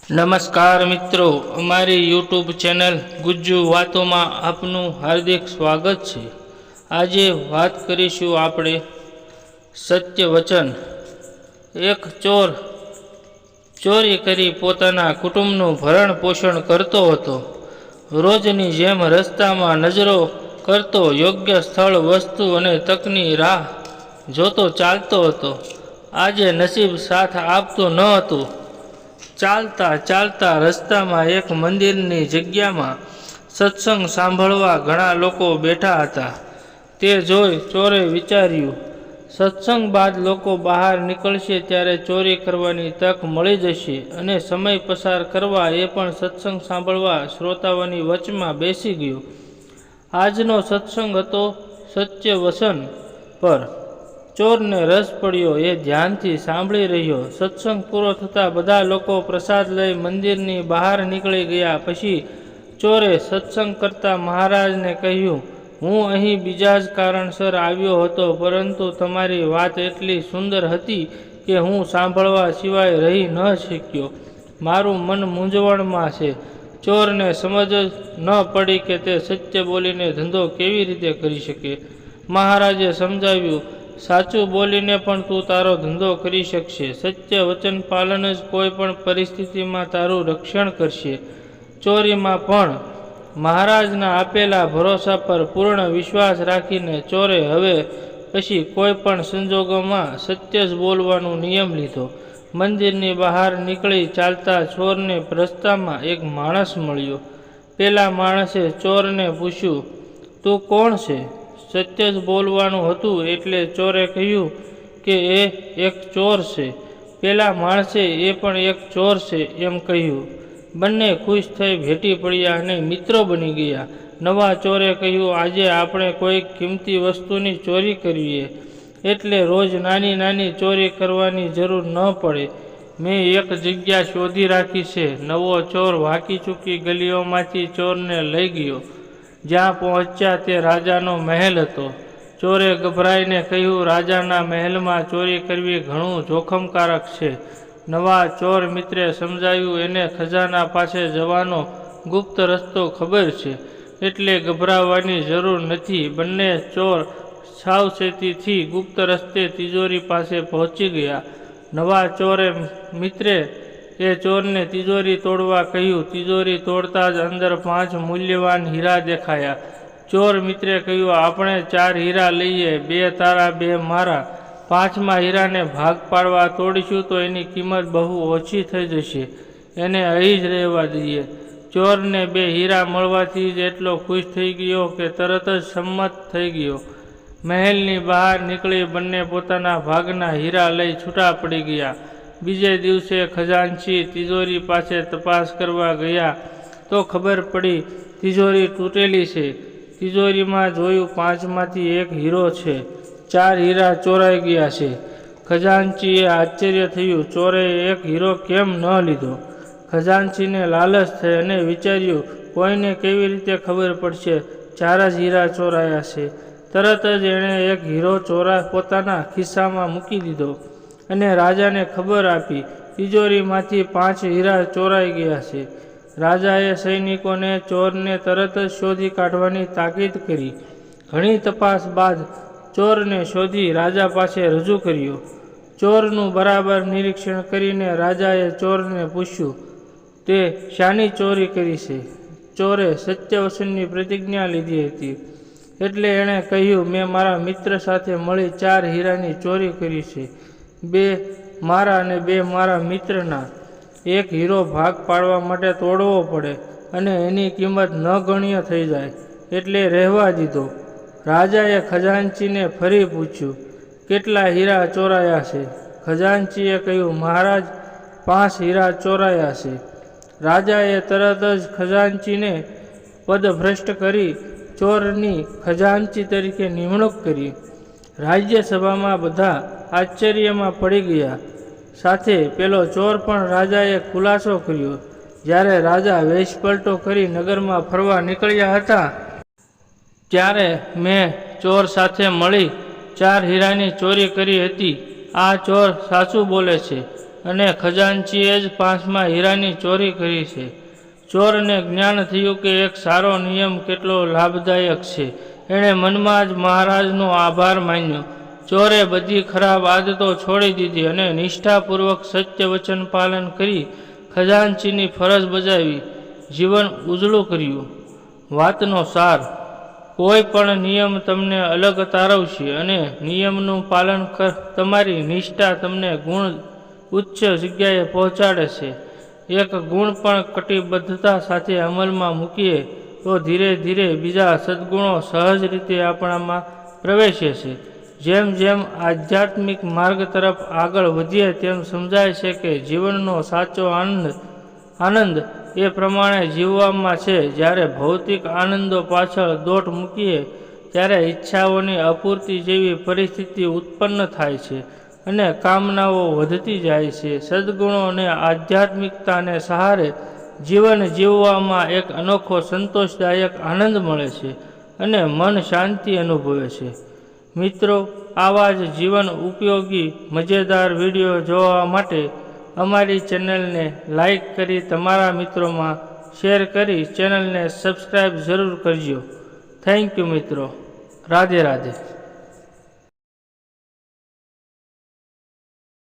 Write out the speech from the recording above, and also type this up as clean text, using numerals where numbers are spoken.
નમસ્કાર મિત્રો, અમારી યુટ્યુબ ચેનલ ગુજ્જુ વાતોમાં આપનું હાર્દિક સ્વાગત છે। આજે વાત કરીશું આપણે સત્ય વચન। એક ચોર ચોરી કરી પોતાના કુટુંબનું ભરણ પોષણ કરતો હતો। રોજની જેમ રસ્તામાં નજરો કરતો, યોગ્ય સ્થળ, વસ્તુ અને તકની રાહ જોતો ચાલતો હતો। આજે નસીબ સાથ આપતું ન હતું। ચાલતા ચાલતા રસ્તામાં એક મંદિરની જગ્યામાં સત્સંગ સાંભળવા ઘણા લોકો બેઠા હતા। તે જોઈ ચોરે વિચાર્યું, સત્સંગ બાદ લોકો બહાર નીકળશે ત્યારે ચોરી કરવાની તક મળી જશે અને સમય પસાર કરવા એ પણ સત્સંગ સાંભળવા શ્રોતાઓની વચમાં બેસી ગયો। આજનો સત્સંગ હતો સત્ય વચન પર। ચોરને રસ પડ્યો, એ ધ્યાનથી સાંભળી રહ્યો। સત્સંગ પૂરો થતાં બધા લોકો પ્રસાદ લઈ મંદિરની બહાર નીકળી ગયા। પછી ચોરે સત્સંગ કરતા મહારાજને કહ્યું, હું અહીં બીજા જ કારણસર આવ્યો હતો, પરંતુ તમારી વાત એટલી સુંદર હતી કે હું સાંભળવા સિવાય રહી ન શક્યો। મારું મન મૂંઝવણમાં છે। ચોરને સમજ ન પડી કે તે સત્ય બોલીને ધંધો કેવી રીતે કરી શકે। મહારાજે સમજાવ્યું, સાચું બોલીને પણ તું તારો ધંધો કરી શકશે। સત્ય વચન પાલન જ કોઈ પણ પરિસ્થિતિમાં તારું રક્ષણ કરશે। ચોરીમાં પણ મહારાજના આપેલા ભરોસા પર પૂર્ણ વિશ્વાસ રાખીને ચોરે હવે પછી કોઈ પણ સંજોગોમાં સત્ય જ બોલવાનો નિયમ લીધો। મંદિરની બહાર નીકળી ચાલતા ચોરને રસ્તામાં એક માણસ મળ્યો। પેલા માણસે ચોરને પૂછ્યું, તું કોણ છે? સત્ય જ બોલવાનું હતું એટલે ચોરે કહ્યું કે એ એક ચોર છે। પેલા માણસે એ પણ એક ચોર છે એમ કહ્યું। બંને ખુશ થઈ ભેટી પડ્યા અને મિત્રો બની ગયા। નવા ચોરે કહ્યું, આજે આપણે કોઈ કિંમતી વસ્તુની ચોરી કરીએ એટલે રોજ નાની નાની ચોરી કરવાની જરૂર ન પડે। મેં એક જગ્યા શોધી રાખી છે। નવો ચોર વાંકી ચૂકી ગલીઓમાંથી ચોરને લઈ ગયો। જ્યાં પહોંચ્યા તે રાજાનો મહેલ હતો। ચોરે ગભરાઈને કહ્યું, રાજાના મહેલમાં ચોરી કરવી ઘણું જોખમકારક છે। નવા ચોર મિત્રે સમજાવ્યું, એને ખજાના પાસે જવાનો ગુપ્ત રસ્તો ખબર છે, એટલે ગભરાવાની જરૂર નથી। બંને ચોર સાવચેતીથી ગુપ્ત રસ્તે તિજોરી પાસે પહોંચી ગયા। નવા ચોરે મિત્રે એ ચોરને તિજોરી તોડવા કહ્યું। તિજોરી તોડતા જ અંદર 5 મૂલ્યવાન હીરા દેખાયા। ચોર મિત્રે કહ્યું, આપણે 4 હીરા લઈએ, 2 તારા 2 મારા। 5મા હીરાને ભાગ પાડવા તોડીશું તો એની કિંમત બહુ ઓછી થઈ જશે, એને અહીં જ રહેવા દઈએ। ચોરને 2 હીરા મળવાથી જ એટલો ખુશ થઈ ગયો કે તરત જ સંમત થઈ ગયો। મહેલની બહાર નીકળી બંને પોતાના ભાગના હીરા લઈ છૂટા પડી ગયા। બીજે દિવસે ખજાનચી તિજોરી પાસે તપાસ કરવા ગયા તો ખબર પડી તિજોરી તૂટેલી છે। તિજોરીમાં જોયું 5માંથી 1 હીરો છે, 4 હીરા ચોરાઈ ગયા છે। ખજાનચીએ આશ્ચર્ય થયું, ચોરે 1 હીરો કેમ ન લીધો? ખજાનચીને લાલચ થઈ અને વિચાર્યું, કોઈને કેવી રીતે ખબર પડશે 4 જ હીરા ચોરાયા છે। તરત જ એણે 1 હીરો પોતાના ખિસ્સામાં મૂકી દીધો અને રાજાને ખબર આપી, તિજોરીમાંથી 5 હીરા ચોરાઈ ગયા છે। રાજાએ સૈનિકોને ચોરને તરત જ શોધી કાઢવાની તાકીદ કરી। ઘણી તપાસ બાદ ચોરને શોધી રાજા પાસે રજૂ કર્યો। ચોરનું બરાબર નિરીક્ષણ કરીને રાજાએ ચોરને પૂછ્યું, તે શાની ચોરી કરી છે? ચોરે સત્યવચનની પ્રતિજ્ઞા લીધી હતી એટલે એણે કહ્યું, મેં મારા મિત્ર સાથે મળી 4 હીરાની ચોરી કરી છે। 2 મારા અને 2 મારા મિત્રના। 1 હીરો ભાગ પાડવા માટે તોડવો પડે અને એની કિંમત નગણ્ય થઈ જાય એટલે રહેવા દીધો। રાજાએ ખજાનચીને ફરી પૂછ્યું, કેટલા હીરા ચોરાયા છે? ખજાનચીએ કહ્યું, મહારાજ 5 હીરા ચોરાયા છે। રાજાએ તરત જ ખજાનચીને પદભ્રષ્ટ કરી ચોરની ખજાનચી તરીકે નિમણૂક કરી। રાજ્યસભામાં બધા આશ્ચર્યમાં પડી ગયા। સાથે પેલો ચોર પણ રાજાએ ખુલાસો કર્યો। જ્યારે રાજા વેશપલટો કરી નગરમાં ફરવા નીકળ્યા હતા ત્યારે મેં ચોર સાથે મળી 4 હીરાની ચોરી કરી હતી। આ ચોર સાચું બોલે છે અને ખજાનચીએ જ 5મા હીરાની ચોરી કરી છે. ચોરને જ્ઞાન થયું કે એક સારો નિયમ કેટલો લાભદાયક છે. એણે મનમાં જ મહારાજનો આભાર માન્યો. ચોરે બધી ખરાબ આદતો છોડી દીધી અને નિષ્ઠાપૂર્વક સત્ય વચન પાલન કરી ખજાનચીની ફરજ બજાવી જીવન ઉજળું કર્યું. વાતનો સાર: કોઈ પણ નિયમ તમને અલગ તારવશે અને નિયમનું પાલન તમારી નિષ્ઠા તમને ગુણ ઉચ્ચ જગ્યાએ પહોંચાડે છે. એક ગુણ પણ કટિબદ્ધતા સાથે અમલમાં મૂકીએ તો ધીરે ધીરે બીજા સદ્ગુણો સહજ રીતે આપણામાં પ્રવેશે છે. જેમ જેમ આધ્યાત્મિક માર્ગ તરફ આગળ વધીએ તેમ સમજાય છે કે જીવનનો સાચો આનંદ એ પ્રમાણે જીવવામાં છે. જ્યારે ભૌતિક આનંદો પાછળ દોટ મૂકીએ ત્યારે ઈચ્છાઓની અપૂર્તિ જેવી પરિસ્થિતિ ઉત્પન્ન થાય છે અને કામનાઓ વધતી જાય છે. સદ્ગુણો અને આધ્યાત્મિકતાને સહારે જીવન જીવવામાં એક અનોખો સંતોષદાયક આનંદ મળે છે અને મન શાંતિ અનુભવે છે. મિત્રો, આવા જ જીવન ઉપયોગી મજેદાર વિડીયો જોવા માટે અમારી ચેનલને લાઈક કરી તમારા મિત્રોમાં શેર કરી ચેનલને સબસ્ક્રાઈબ જરૂર કરજો. થેન્ક યુ મિત્રો. રાધે રાધે.